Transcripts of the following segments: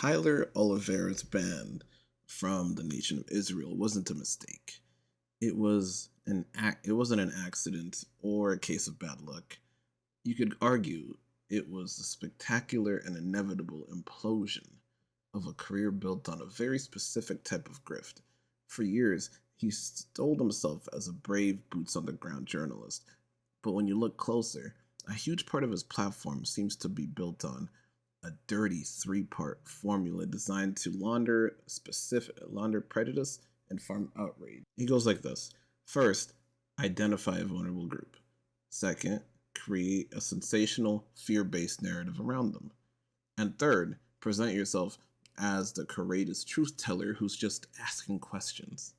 Tyler Oliveira's ban from the nation of Israel wasn't a mistake. It wasn't an accident or a case of bad luck. You could argue it was a spectacular and inevitable implosion of a career built on a very specific type of grift. For years, he stoled himself as a brave boots on the ground journalist, but when you look closer, a huge part of his platform seems to be built on a dirty three-part formula designed to launder prejudice and farm outrage. He goes like this. First, identify a vulnerable group. Second, create a sensational, fear-based narrative around them. And third, present yourself as the courageous truth teller who's just asking questions.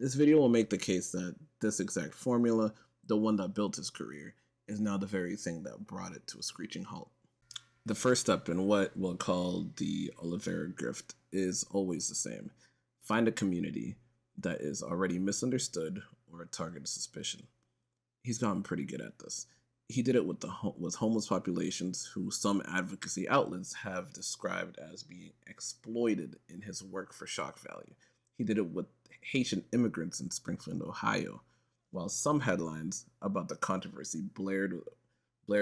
This video will make the case that this exact formula, the one that built his career, is now the very thing that brought it to a screeching halt. The first step in what we'll call the Oliveira grift is always the same. Find a community that is already misunderstood or a target of suspicion. He's gotten pretty good at this. He did it with homeless populations who some advocacy outlets have described as being exploited in his work for shock value. He did it with Haitian immigrants in Springfield, Ohio, while some headlines about the controversy blared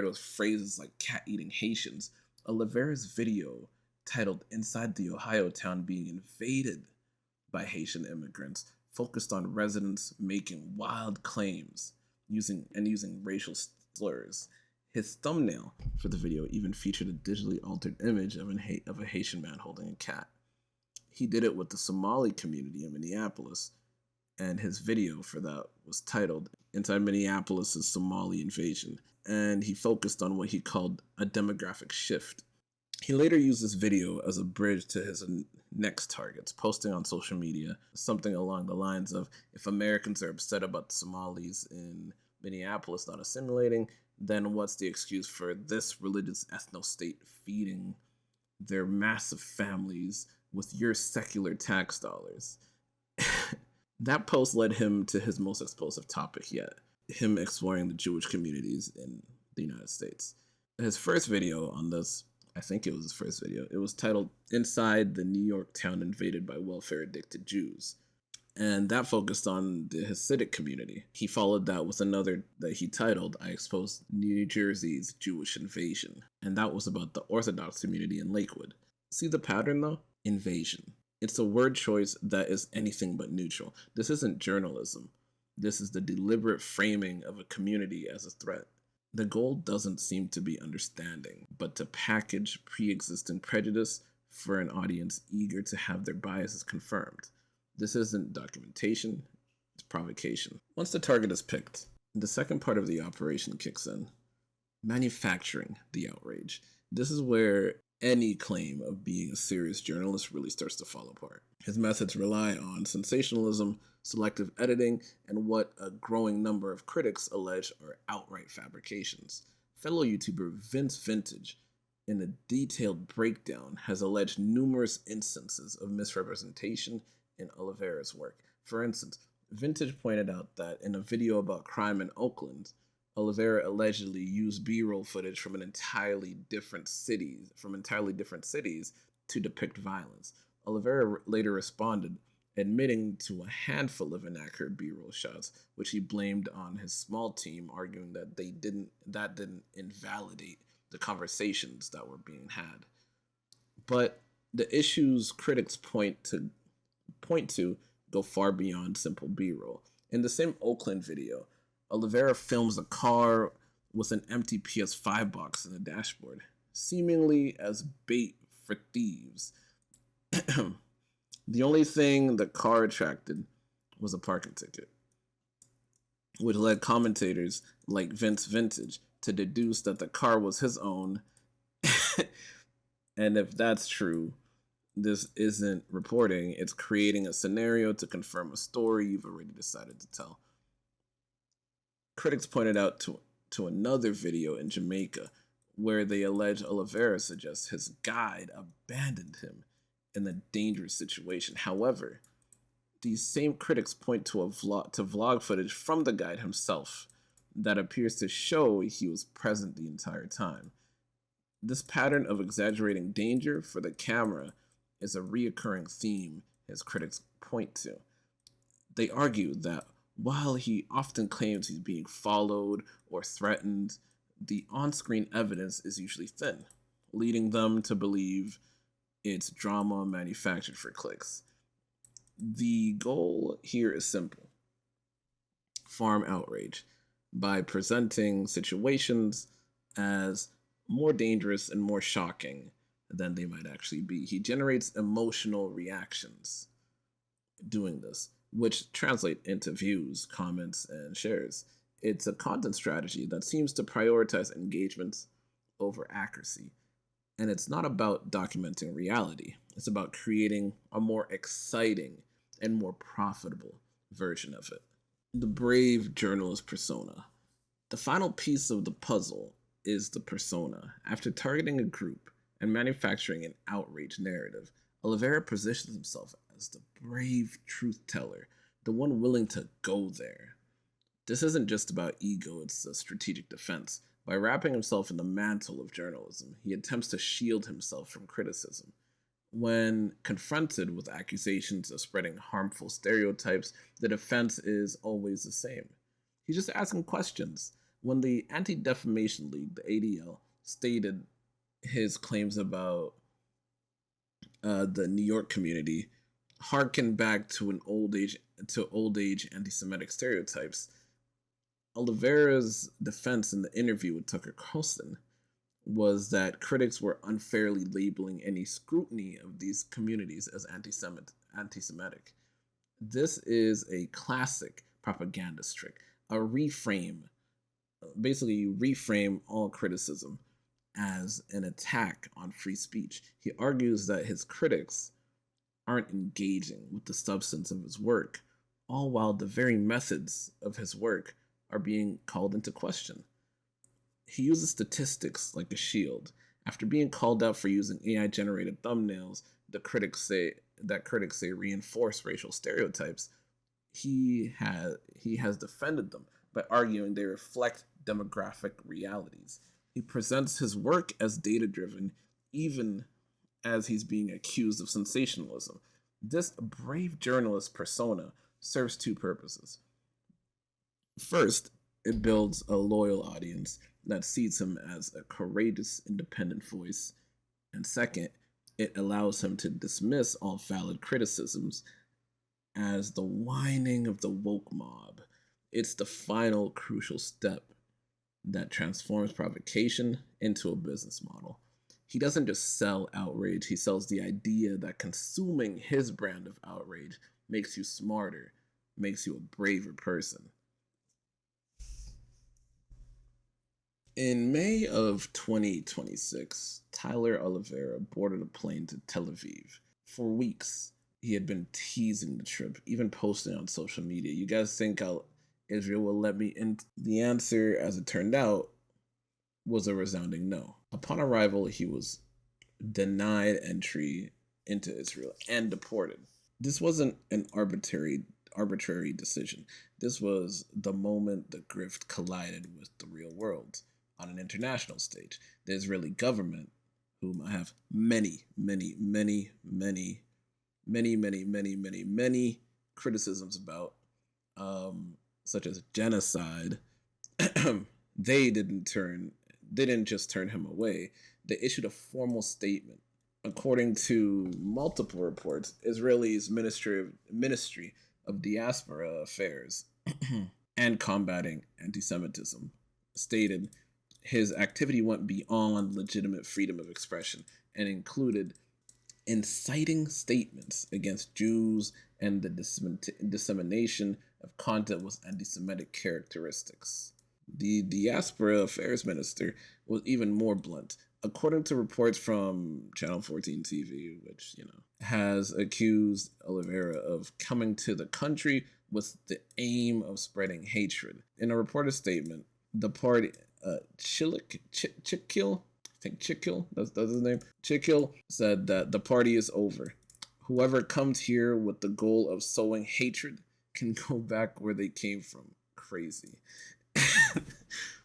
with phrases like cat-eating Haitians. Oliveira's video, titled Inside the Ohio Town Being Invaded by Haitian Immigrants, focused on residents making wild claims using racial slurs. His thumbnail for the video even featured a digitally altered image of a Haitian man holding a cat. He did it with the Somali community in Minneapolis, and his video for that was titled Inside Minneapolis' Somali Invasion, and he focused on what he called a demographic shift. He later used this video as a bridge to his next targets, posting on social media something along the lines of, if Americans are upset about the Somalis in Minneapolis not assimilating, then what's the excuse for this religious ethno-state feeding their massive families with your secular tax dollars? That post led him to his most explosive topic yet, him exploring the Jewish communities in the United States. His first video on this, I think it was his first video, it was titled Inside the New York Town Invaded by Welfare-Addicted Jews. And that focused on the Hasidic community. He followed that with another that he titled, I Exposed New Jersey's Jewish Invasion. And that was about the Orthodox community in Lakewood. See the pattern though? Invasion. It's a word choice that is anything but neutral. This isn't journalism. This is the deliberate framing of a community as a threat. The goal doesn't seem to be understanding, but to package pre-existing prejudice for an audience eager to have their biases confirmed. This isn't documentation, it's provocation. Once the target is picked, the second part of the operation kicks in. Manufacturing the outrage. This is where any claim of being a serious journalist really starts to fall apart. His methods rely on sensationalism, selective editing, and what a growing number of critics allege are outright fabrications. Fellow YouTuber Vince Vintage, in a detailed breakdown, has alleged numerous instances of misrepresentation in Oliveira's work. For instance, Vintage pointed out that in a video about crime in Oakland, Oliveira allegedly used B-roll footage from entirely different cities to depict violence. Oliveira later responded, admitting to a handful of inaccurate B-roll shots, which he blamed on his small team, arguing that that didn't invalidate the conversations that were being had. But the issues critics point to go far beyond simple B-roll. In the same Oakland video, Oliveira films a car with an empty PS5 box in the dashboard, seemingly as bait for thieves. The only thing the car attracted was a parking ticket, which led commentators like Vince Vintage to deduce that the car was his own. And if that's true, this isn't reporting, it's creating a scenario to confirm a story you've already decided to tell. Critics pointed out to another video in Jamaica where they allege Oliveira suggests his guide abandoned him in a dangerous situation. However, these same critics point to vlog footage from the guide himself that appears to show he was present the entire time. This pattern of exaggerating danger for the camera is a reoccurring theme his critics point to. They argue that while he often claims he's being followed or threatened, the on screen evidence is usually thin, leading them to believe it's drama manufactured for clicks. The goal here is simple: farm outrage by presenting situations as more dangerous and more shocking than they might actually be. He generates emotional reactions doing this, which translate into views, comments, and shares. It's a content strategy that seems to prioritize engagement over accuracy. And it's not about documenting reality, it's about creating a more exciting and more profitable version of it. The brave journalist persona. The final piece of the puzzle is the persona. After targeting a group and manufacturing an outrage narrative, Oliveira positions himself as the brave truth teller, the one willing to go there. This isn't just about ego, it's a strategic defense. By wrapping himself in the mantle of journalism, he attempts to shield himself from criticism. When confronted with accusations of spreading harmful stereotypes, the defense is always the same. He's just asking questions. When the Anti Defamation League, the ADL, stated his claims about the New York community harken back to old age anti-Semitic stereotypes, Oliveira's defense in the interview with Tucker Carlson was that critics were unfairly labeling any scrutiny of these communities as anti-Semitic. This is a classic propaganda trick, a reframe, basically you reframe all criticism as an attack on free speech. He argues that his critics aren't engaging with the substance of his work, all while the very methods of his work are being called into question. He uses statistics like a shield. After being called out for using AI generated thumbnails critics say reinforce racial stereotypes, he has defended them by arguing they reflect demographic realities. He presents his work as data driven, even as he's being accused of sensationalism. This brave journalist persona serves two purposes. First, it builds a loyal audience that sees him as a courageous, independent voice. And second, it allows him to dismiss all valid criticisms as the whining of the woke mob. It's the final crucial step that transforms provocation into a business model. He doesn't just sell outrage, he sells the idea that consuming his brand of outrage makes you smarter, makes you a braver person. In May of 2026, Tyler Oliveira boarded a plane to Tel Aviv. For weeks, he had been teasing the trip, even posting on social media. You guys think Israel will let me in? The answer, as it turned out, was a resounding no. Upon arrival, he was denied entry into Israel and deported. This wasn't an arbitrary decision. This was the moment the grift collided with the real world on an international stage. The Israeli government, whom I have many criticisms about, such as genocide, they didn't just turn him away. They issued a formal statement. According to multiple reports, Israel's Ministry of Diaspora Affairs and Combating Anti-Semitism stated his activity went beyond legitimate freedom of expression and included inciting statements against Jews and the dissemination of content with anti-Semitic characteristics. The Diaspora Affairs Minister was even more blunt. According to reports from Channel 14 TV, which, has accused Oliveira of coming to the country with the aim of spreading hatred. In a reported statement, the party, Chikil, that's his name. Chikil said that the party is over. Whoever comes here with the goal of sowing hatred can go back where they came from. Crazy.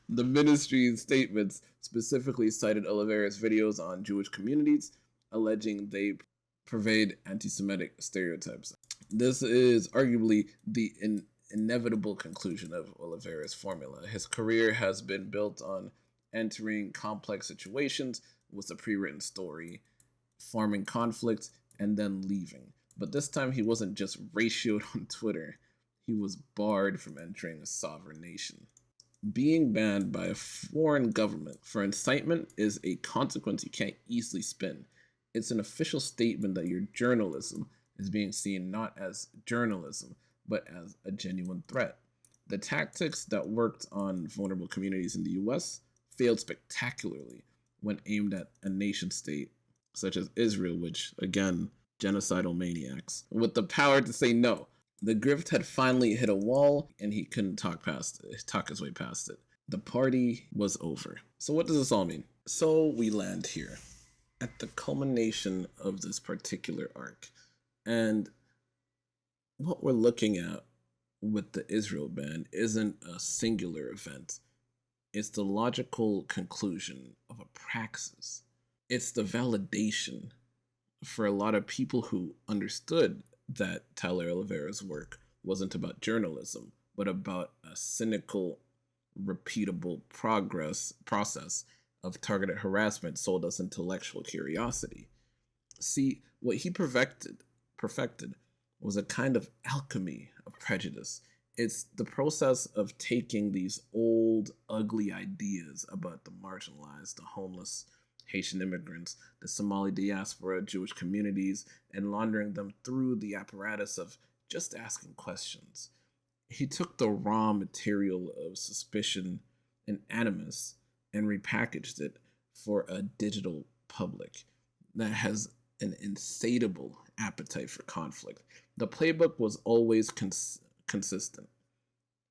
The ministry's statements specifically cited Oliveira's videos on Jewish communities, alleging they pervade anti Semitic stereotypes. This is arguably the inevitable conclusion of Oliveira's formula. His career has been built on entering complex situations with a pre written story, forming conflict, and then leaving. But this time he wasn't just ratioed on Twitter, he was barred from entering a sovereign nation. Being banned by a foreign government for incitement is a consequence you can't easily spin. It's an official statement that your journalism is being seen not as journalism, but as a genuine threat. The tactics that worked on vulnerable communities in the US failed spectacularly when aimed at a nation state such as Israel, which, again, genocidal maniacs, with the power to say no. The grift had finally hit a wall, and he couldn't talk his way past it. The party was over. So what does this all mean? So we land here at the culmination of this particular arc. And what we're looking at with the Israel ban isn't a singular event. It's the logical conclusion of a praxis. It's the validation for a lot of people who understood that Tyler Oliveira's work wasn't about journalism, but about a cynical, repeatable process of targeted harassment sold as intellectual curiosity. See, what he perfected was a kind of alchemy of prejudice. It's the process of taking these old, ugly ideas about the marginalized, the homeless, Haitian immigrants, the Somali diaspora, Jewish communities, and laundering them through the apparatus of just asking questions. He took the raw material of suspicion and animus and repackaged it for a digital public that has an insatiable appetite for conflict. The playbook was always consistent.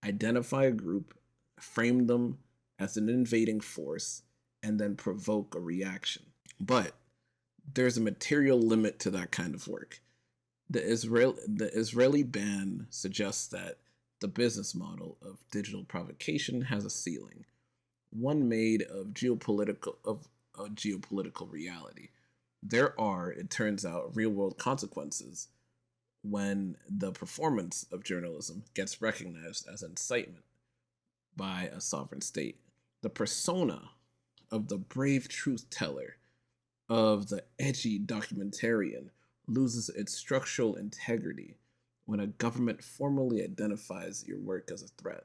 Identify a group, frame them as an invading force, and then provoke a reaction. But there's a material limit to that kind of work. The Israeli ban suggests that the business model of digital provocation has a ceiling, one made of a geopolitical reality. There are, it turns out, real world consequences when the performance of journalism gets recognized as incitement by a sovereign state. The persona of the brave truth teller, of the edgy documentarian, loses its structural integrity when a government formally identifies your work as a threat.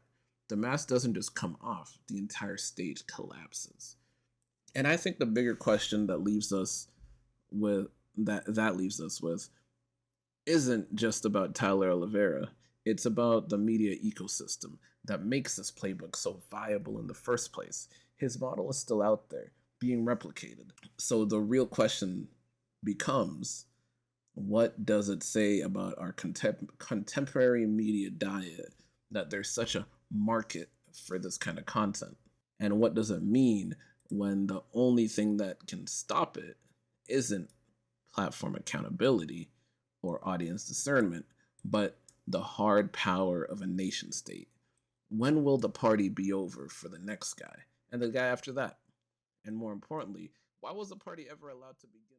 The mask doesn't just come off, the entire stage collapses. And I think the bigger question that leaves us with that leaves us with isn't just about Tyler Oliveira. It's about the media ecosystem that makes this playbook so viable in the first place. His model is still out there, being replicated. So the real question becomes, what does it say about our contemporary media diet that there's such a market for this kind of content? And what does it mean when the only thing that can stop it isn't platform accountability or audience discernment, but the hard power of a nation state? When will the party be over for the next guy and the guy after that? And more importantly, why was the party ever allowed to begin?